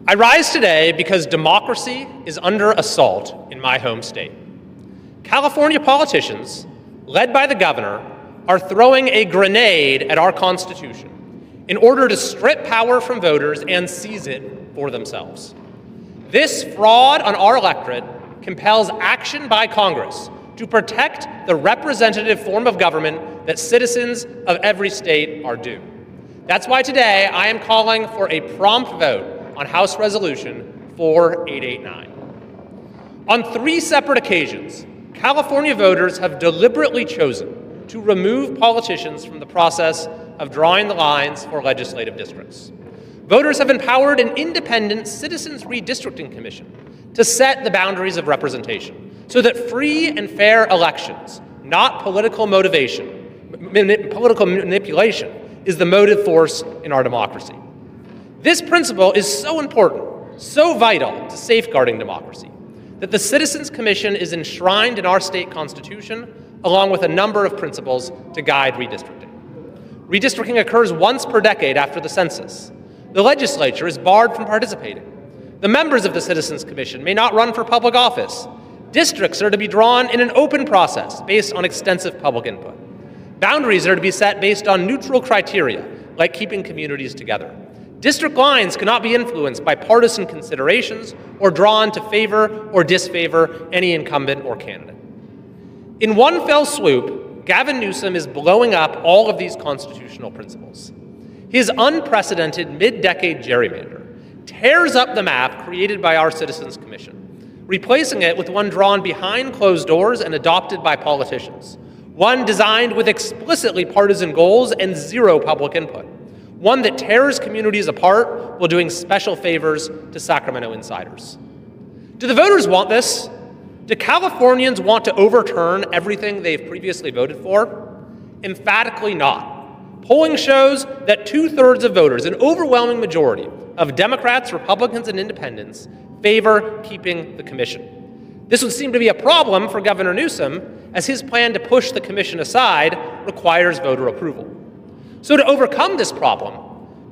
I rise today because democracy is under assault in my home state. California politicians, led by the governor, are throwing a grenade at our Constitution in order to strip power from voters and seize it for themselves. This fraud on our electorate compels action by Congress to protect the representative form of government that citizens of every state are due. That's why today I am calling for a prompt vote on House Resolution 4889. On 3 separate occasions, California voters have deliberately chosen to remove politicians from the process of drawing the lines for legislative districts. Voters have empowered an independent Citizens Redistricting Commission to set the boundaries of representation so that free and fair elections, not political manipulation, is the motive force in our democracy. This principle is so important, so vital to safeguarding democracy, that the Citizens Commission is enshrined in our state constitution, along with a number of principles to guide redistricting. Redistricting occurs once per decade after the census. The legislature is barred from participating. The members of the Citizens Commission may not run for public office. Districts are to be drawn in an open process based on extensive public input. Boundaries are to be set based on neutral criteria, like keeping communities together. District lines cannot be influenced by partisan considerations or drawn to favor or disfavor any incumbent or candidate. In one fell swoop, Gavin Newsom is blowing up all of these constitutional principles. His unprecedented mid-decade gerrymander tears up the map created by our Citizens Commission, replacing it with one drawn behind closed doors and adopted by politicians, one designed with explicitly partisan goals and zero public input, one that tears communities apart while doing special favors to Sacramento insiders. Do the voters want this? Do Californians want to overturn everything they've previously voted for? Emphatically not. Polling shows that 2/3 of voters, an overwhelming majority of Democrats, Republicans, and Independents, favor keeping the commission. This would seem to be a problem for Governor Newsom, as his plan to push the commission aside requires voter approval. So to overcome this problem,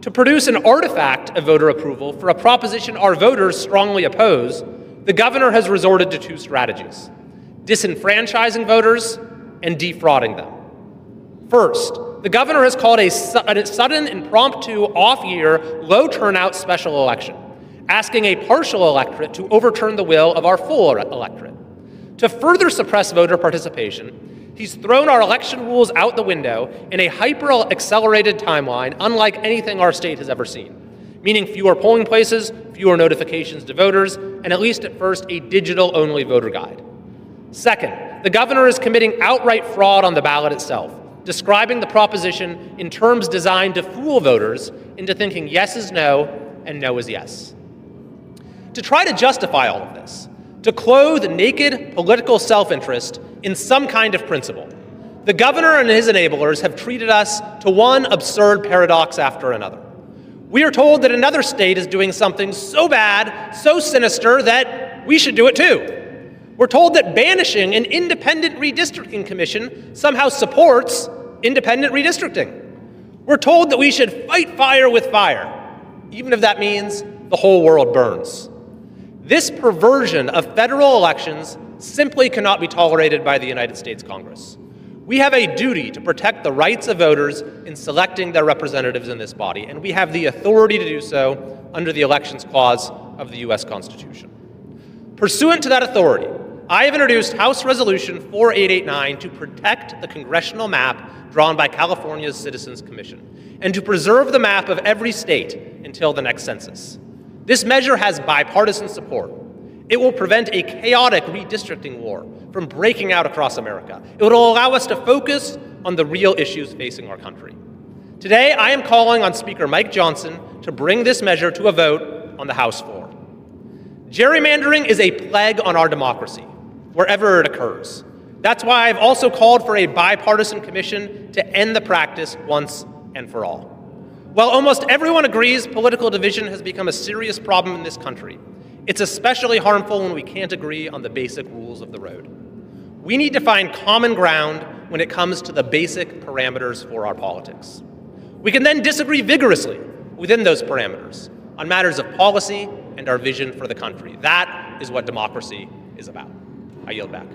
to produce an artifact of voter approval for a proposition our voters strongly oppose, the governor has resorted to 2 strategies: disenfranchising voters and defrauding them. First, the governor has called a sudden impromptu off-year, low-turnout special election, asking a partial electorate to overturn the will of our full electorate. To further suppress voter participation, he's thrown our election rules out the window in a hyper-accelerated timeline unlike anything our state has ever seen, meaning fewer polling places, fewer notifications to voters, and at least at first, a digital-only voter guide. Second, the governor is committing outright fraud on the ballot itself, describing the proposition in terms designed to fool voters into thinking yes is no and no is yes. To try to justify all of this, to clothe naked political self-interest in some kind of principle, the governor and his enablers have treated us to one absurd paradox after another. We are told that another state is doing something so bad, so sinister, that we should do it too. We're told that banishing an independent redistricting commission somehow supports independent redistricting. We're told that we should fight fire with fire, even if that means the whole world burns. This perversion of federal elections simply cannot be tolerated by the United States Congress. We have a duty to protect the rights of voters in selecting their representatives in this body, and we have the authority to do so under the Elections Clause of the U.S. Constitution. Pursuant to that authority, I have introduced House Resolution 4889 to protect the congressional map drawn by California's Citizens Commission and to preserve the map of every state until the next census. This measure has bipartisan support. It will prevent a chaotic redistricting war from breaking out across America. It will allow us to focus on the real issues facing our country. Today, I am calling on Speaker Mike Johnson to bring this measure to a vote on the House floor. Gerrymandering is a plague on our democracy, wherever it occurs. That's why I've also called for a bipartisan commission to end the practice once and for all. While almost everyone agrees political division has become a serious problem in this country, it's especially harmful when we can't agree on the basic rules of the road. We need to find common ground when it comes to the basic parameters for our politics. We can then disagree vigorously within those parameters on matters of policy and our vision for the country. That is what democracy is about. I yield back.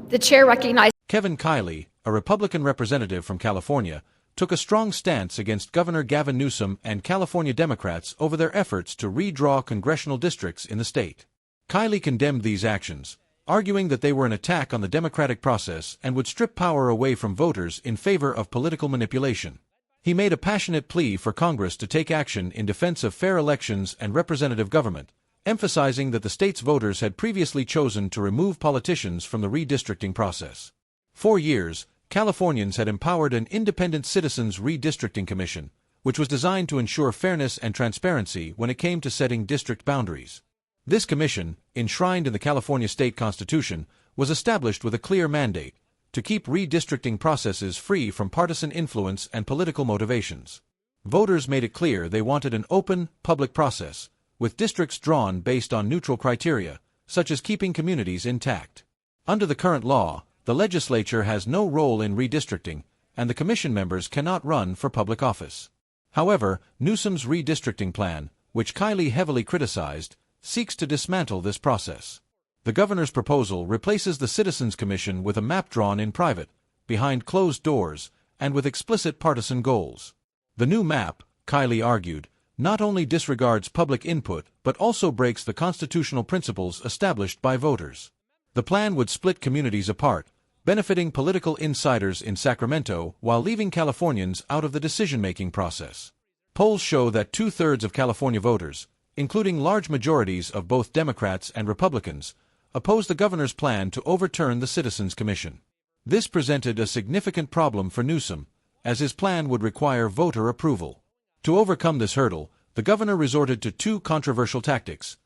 The chair recognizes Kevin Kiley, a Republican representative from California, took a strong stance against Governor Gavin Newsom and California Democrats over their efforts to redraw congressional districts in the state. Kiley condemned these actions, arguing that they were an attack on the democratic process and would strip power away from voters in favor of political manipulation. He made a passionate plea for Congress to take action in defense of fair elections and representative government, emphasizing that the state's voters had previously chosen to remove politicians from the redistricting process. For years, Californians had empowered an independent Citizens Redistricting Commission, which was designed to ensure fairness and transparency when it came to setting district boundaries. This commission, enshrined in the California state constitution, was established with a clear mandate to keep redistricting processes free from partisan influence and political motivations. Voters made it clear they wanted an open, public process, with districts drawn based on neutral criteria, such as keeping communities intact. Under the current law, the legislature has no role in redistricting, and the commission members cannot run for public office. However, Newsom's redistricting plan, which Kiley heavily criticized, seeks to dismantle this process. The governor's proposal replaces the Citizens Commission with a map drawn in private, behind closed doors, and with explicit partisan goals. The new map, Kiley argued, not only disregards public input but also breaks the constitutional principles established by voters. The plan would split communities apart, benefiting political insiders in Sacramento while leaving Californians out of the decision-making process. Polls show that 2/3 of California voters, including large majorities of both Democrats and Republicans, oppose the governor's plan to overturn the Citizens Commission. This presented a significant problem for Newsom, as his plan would require voter approval. To overcome this hurdle, the governor resorted to two controversial tactics: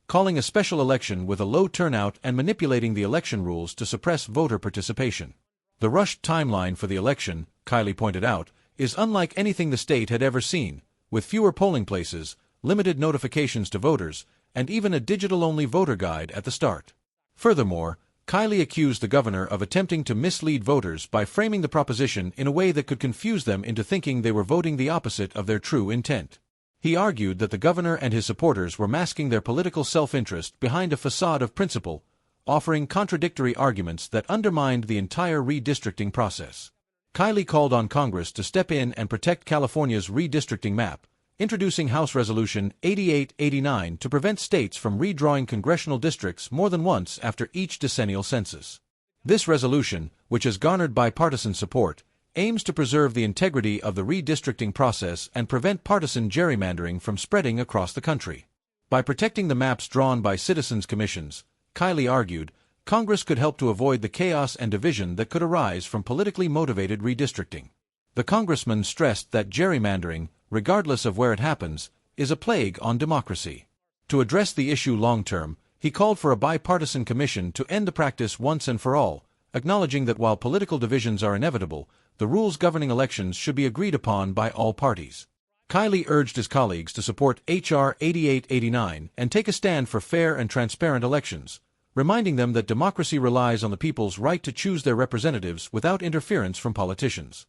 calling a special election with a low turnout and manipulating the election rules to suppress voter participation. The rushed timeline for the election, Kiley pointed out, is unlike anything the state had ever seen, with fewer polling places, limited notifications to voters, and even a digital-only voter guide at the start. Furthermore, Kiley accused the governor of attempting to mislead voters by framing the proposition in a way that could confuse them into thinking they were voting the opposite of their true intent. He argued that the governor and his supporters were masking their political self-interest behind a facade of principle, offering contradictory arguments that undermined the entire redistricting process. Kiley called on Congress to step in and protect California's redistricting map, introducing House Resolution 8889 to prevent states from redrawing congressional districts more than once after each decennial census. This resolution, which has garnered bipartisan support, aims to preserve the integrity of the redistricting process and prevent partisan gerrymandering from spreading across the country. By protecting the maps drawn by citizens' commissions, Kiley argued, Congress could help to avoid the chaos and division that could arise from politically motivated redistricting. The congressman stressed that gerrymandering, regardless of where it happens, is a plague on democracy. To address the issue long-term, he called for a bipartisan commission to end the practice once and for all, acknowledging that while political divisions are inevitable, the rules governing elections should be agreed upon by all parties. Kiley urged his colleagues to support H.R. 8889 and take a stand for fair and transparent elections, reminding them that democracy relies on the people's right to choose their representatives without interference from politicians.